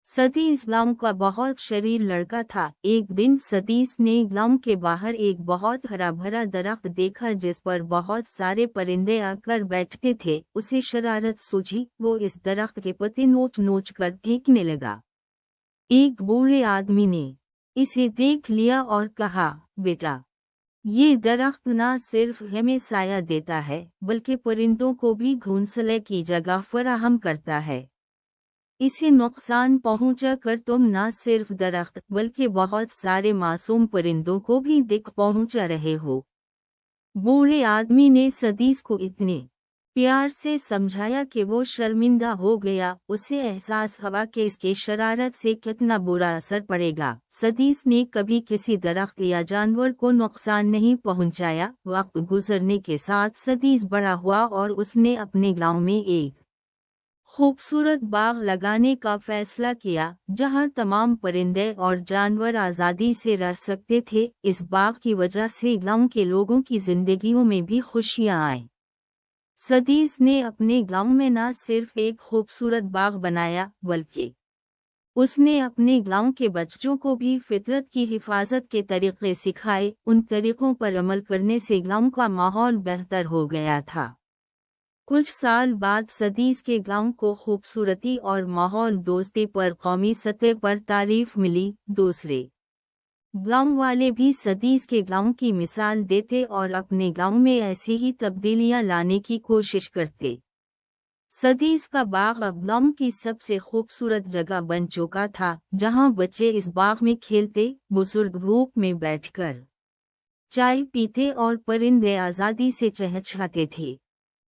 सतीश गांव का बहुत शरीर लड़का था। एक दिन सतीश ने गांव के बाहर एक बहुत हरा भरा दरख्त देखा जिस पर बहुत सारे परिंदे आकर बैठते थे। उसे शरारत सूझी, वो इस दरख्त के पत्ते नोच नोच कर फेंकने लगा। एक बूढ़े आदमी ने इसे देख लिया और कहा, बेटा, ये दरख्त न सिर्फ हमें साया देता है बल्कि परिंदों को भी घोंसले की जगह फराहम करता है। इसे नुकसान पहुंचा कर तुम न सिर्फ दरख्त बल्कि बहुत सारे मासूम परिंदों को भी दिक्कत पहुंचा रहे हो। बूढ़े आदमी ने सतीश को इतने प्यार से समझाया कि वो शर्मिंदा हो गया। उसे एहसास हुआ कि इसके शरारत से कितना बुरा असर पड़ेगा। सतीश ने कभी किसी दरख्त या जानवर को नुकसान नहीं पहुंचाया। वक्त गुजरने के साथ सतीश बड़ा हुआ और उसने अपने गांव में एक खूबसूरत बाग लगाने का फैसला किया जहां तमाम परिंदे और जानवर आज़ादी से रह सकते थे। इस बाग की वजह से गांव के लोगों की जिंदगियों में भी खुशियां आईं। सतीश ने अपने गांव में न सिर्फ एक खूबसूरत बाग बनाया बल्कि उसने अपने गांव के बच्चों को भी फितरत की हिफाजत के तरीके सिखाए। उन तरीकों पर अमल करने से गांव का माहौल बेहतर हो गया था। कुछ साल बाद सतीश के गांव को खूबसूरती और माहौल दोस्ती पर कौमी सतह पर तारीफ मिली। दूसरे गांव वाले भी सतीश के गांव की मिसाल देते और अपने गांव में ऐसी ही तब्दीलियां लाने की कोशिश करते। सतीश का बाग अब गांव की सबसे खूबसूरत जगह बन चुका था, जहां बच्चे इस बाग में खेलते, बुजुर्ग धूप में बैठकर चाय पीते और परिंदे आज़ादी से चहचहाते थे।